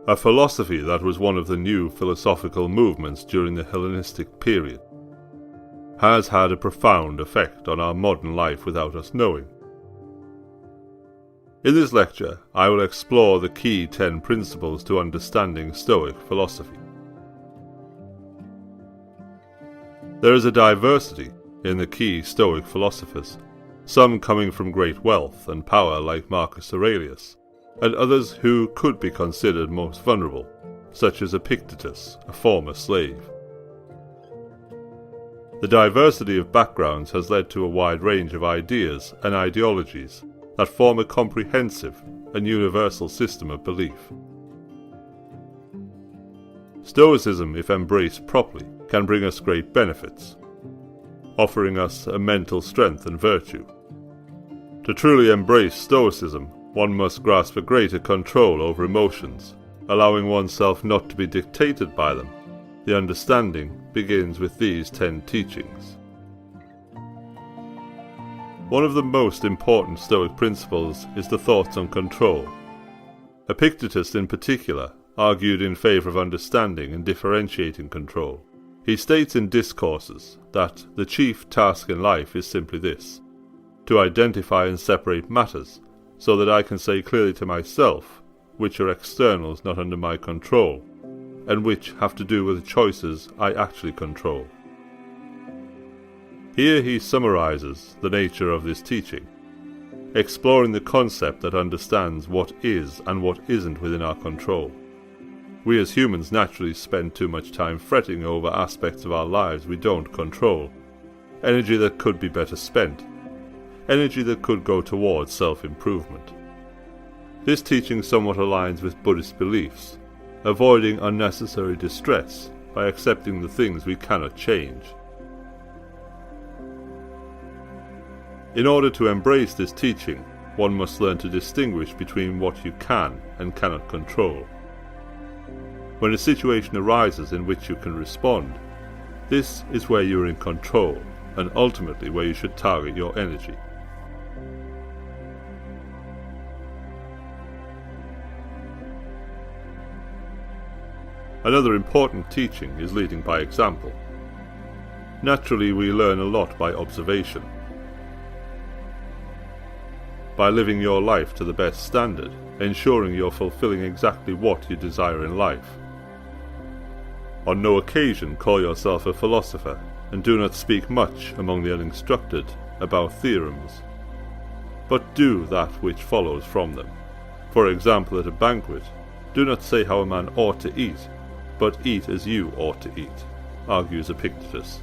a philosophy that was one of the new philosophical movements during the Hellenistic period, has had a profound effect on our modern life without us knowing. In this lecture, I will explore the key 10 principles to understanding Stoic philosophy. There is a diversity in the key Stoic philosophers, some coming from great wealth and power like Marcus Aurelius, and others who could be considered most vulnerable, such as Epictetus, a former slave. The diversity of backgrounds has led to a wide range of ideas and ideologies that form a comprehensive and universal system of belief. Stoicism, if embraced properly, can bring us great benefits, offering us a mental strength and virtue. To truly embrace Stoicism, one must grasp a greater control over emotions, allowing oneself not to be dictated by them. The understanding begins with these 10 teachings. One of the most important Stoic principles is the thoughts on control. Epictetus in particular argued in favour of understanding and differentiating control. He states in discourses that the chief task in life is simply this: to identify and separate matters so that I can say clearly to myself which are externals not under my control, and which have to do with choices I actually control. Here he summarizes the nature of this teaching, exploring the concept that understands what is and what isn't within our control. We as humans naturally spend too much time fretting over aspects of our lives we don't control, energy that could be better spent, energy that could go towards self-improvement. This teaching somewhat aligns with Buddhist beliefs, avoiding unnecessary distress by accepting the things we cannot change. In order to embrace this teaching, one must learn to distinguish between what you can and cannot control. When a situation arises in which you can respond, this is where you are in control, and ultimately where you should target your energy. Another important teaching is leading by example. Naturally, we learn a lot by observation. By living your life to the best standard, ensuring you're fulfilling exactly what you desire in life. On no occasion call yourself a philosopher, and do not speak much among the uninstructed about theorems, but do that which follows from them. For example, at a banquet, do not say how a man ought to eat, but eat as you ought to eat, argues Epictetus.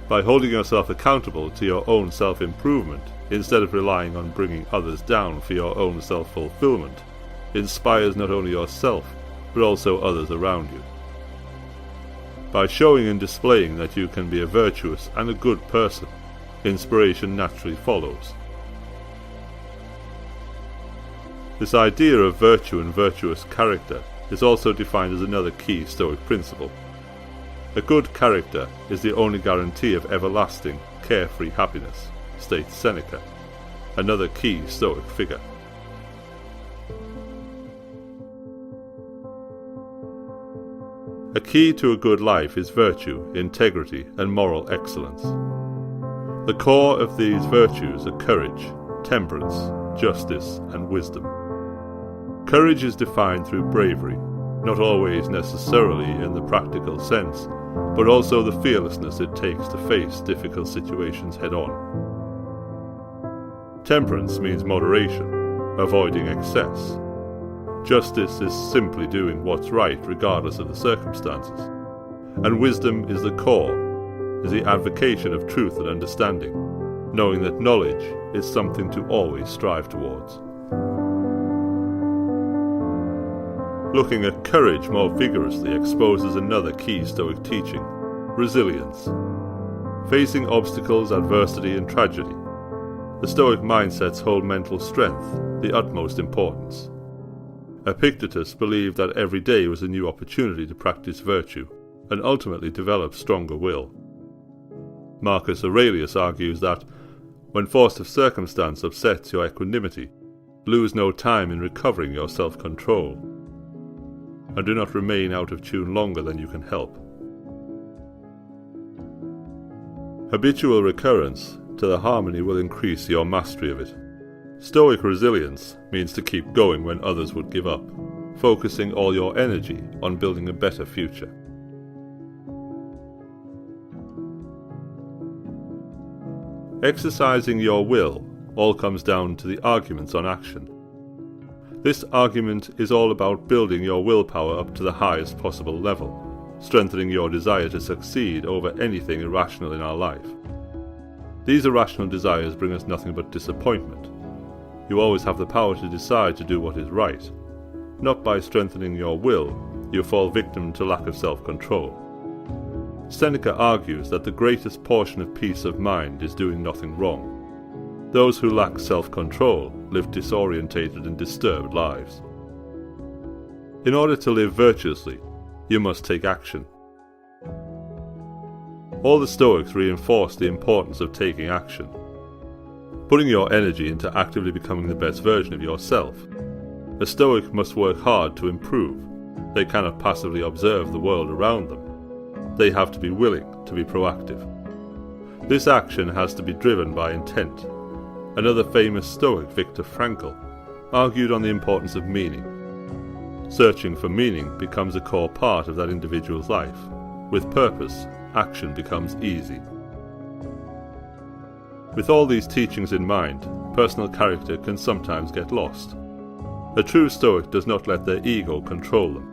By holding yourself accountable to your own self-improvement, instead of relying on bringing others down for your own self-fulfillment, inspires not only yourself, but also others around you. By showing and displaying that you can be a virtuous and a good person, inspiration naturally follows. This idea of virtue and virtuous character is also defined as another key Stoic principle. A good character is the only guarantee of everlasting, carefree happiness, states Seneca, another key Stoic figure. A key to a good life is virtue, integrity, and moral excellence. The core of these virtues are courage, temperance, justice, and wisdom. Courage is defined through bravery, not always necessarily in the practical sense, but also the fearlessness it takes to face difficult situations head-on. Temperance means moderation, avoiding excess. Justice is simply doing what's right regardless of the circumstances. And wisdom is the core, is the advocation of truth and understanding, knowing that knowledge is something to always strive towards. Looking at courage more vigorously exposes another key Stoic teaching: resilience. Facing obstacles, adversity, and tragedy, the Stoic mindsets hold mental strength the utmost importance. Epictetus believed that every day was a new opportunity to practice virtue and ultimately develop stronger will. Marcus Aurelius argues that When force of circumstance upsets your equanimity, lose no time in recovering your self-control, and do not remain out of tune longer than you can help. Habitual recurrence to the harmony will increase your mastery of it. Stoic resilience means to keep going when others would give up, focusing all your energy on building a better future. Exercising your will all comes down to the arguments on action. This argument is all about building your willpower up to the highest possible level, strengthening your desire to succeed over anything irrational in our life. These irrational desires bring us nothing but disappointment. You always have the power to decide to do what is right. Not by strengthening your will, you fall victim to lack of self-control. Seneca argues that the greatest portion of peace of mind is doing nothing wrong. Those who lack self-control live disorientated and disturbed lives. In order to live virtuously, you must take action. All the Stoics reinforce the importance of taking action, putting your energy into actively becoming the best version of yourself. A Stoic must work hard to improve. They cannot passively observe the world around them. They have to be willing to be proactive. This action has to be driven by intent. Another famous Stoic, Viktor Frankl, argued on the importance of meaning. Searching for meaning becomes a core part of that individual's life. With purpose, action becomes easy. With all these teachings in mind, personal character can sometimes get lost. A true Stoic does not let their ego control them.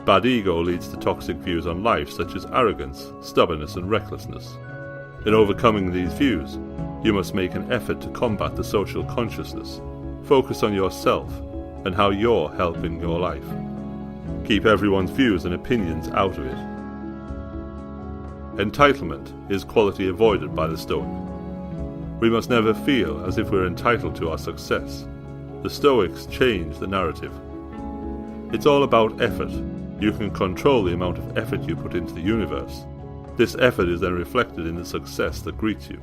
Bad ego leads to toxic views on life such as arrogance, stubbornness and recklessness. In overcoming these views, you must make an effort to combat the social consciousness. Focus on yourself and how you're helping your life. Keep everyone's views and opinions out of it. Entitlement is quality avoided by the Stoic. We must never feel as if we're entitled to our success. The Stoics change the narrative. It's all about effort. You can control the amount of effort you put into the universe. This effort is then reflected in the success that greets you.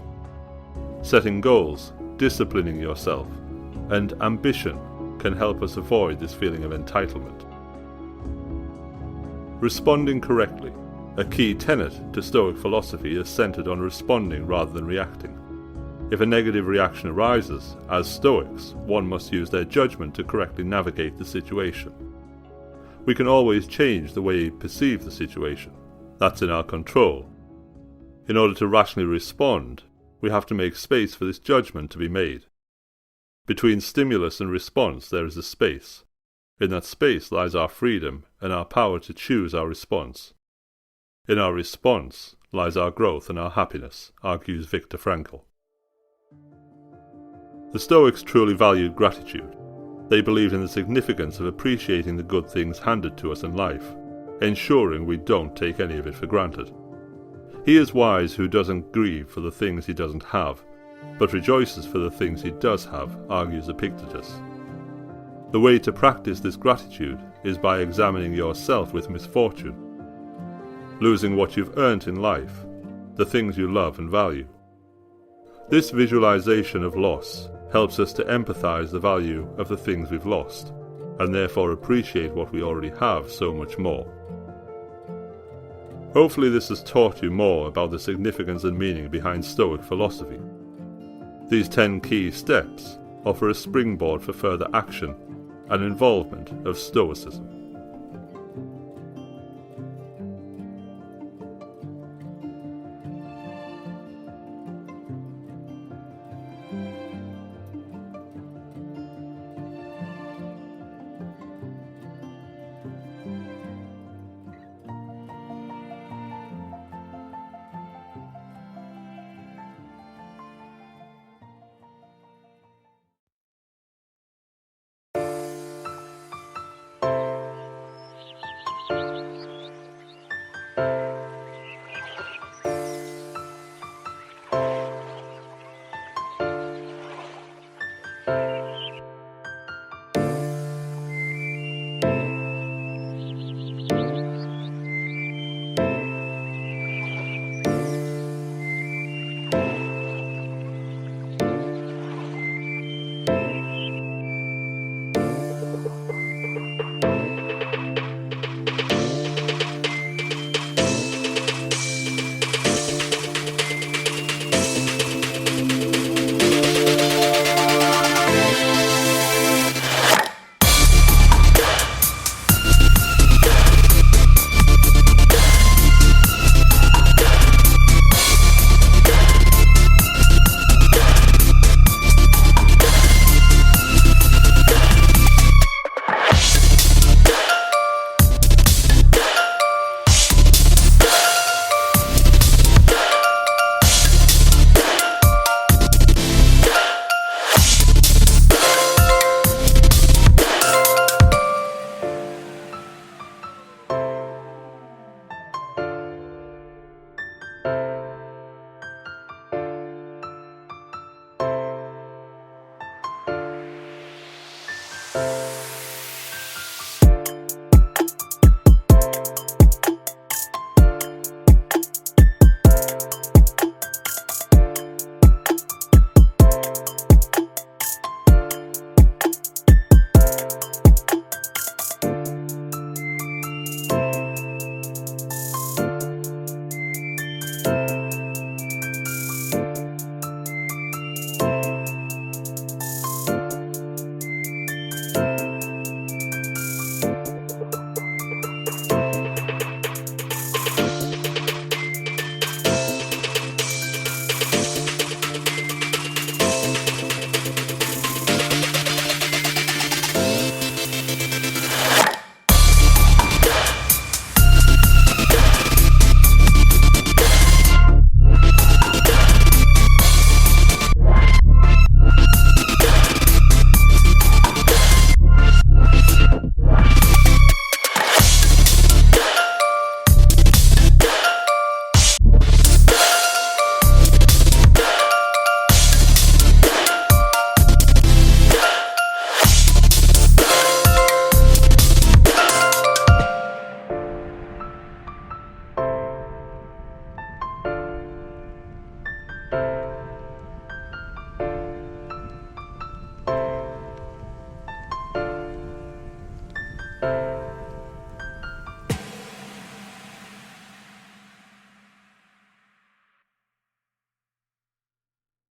Setting goals, disciplining yourself, and ambition can help us avoid this feeling of entitlement. Responding correctly. A key tenet to Stoic philosophy is centered on responding rather than reacting. If a negative reaction arises, as Stoics, one must use their judgment to correctly navigate the situation. We can always change the way we perceive the situation. That's in our control. In order to rationally respond, we have to make space for this judgment to be made. Between stimulus and response there is a space. In that space lies our freedom and our power to choose our response. In our response lies our growth and our happiness, argues Viktor Frankl. The Stoics truly valued gratitude. They believed in the significance of appreciating the good things handed to us in life, ensuring we don't take any of it for granted. He is wise who doesn't grieve for the things he doesn't have, but rejoices for the things he does have, argues Epictetus. The way to practice this gratitude is by examining yourself with misfortune, losing what you've earned in life, the things you love and value. This visualization of loss helps us to empathize the value of the things we've lost, and therefore appreciate what we already have so much more. Hopefully this has taught you more about the significance and meaning behind Stoic philosophy. These 10 key steps offer a springboard for further action and involvement of Stoicism.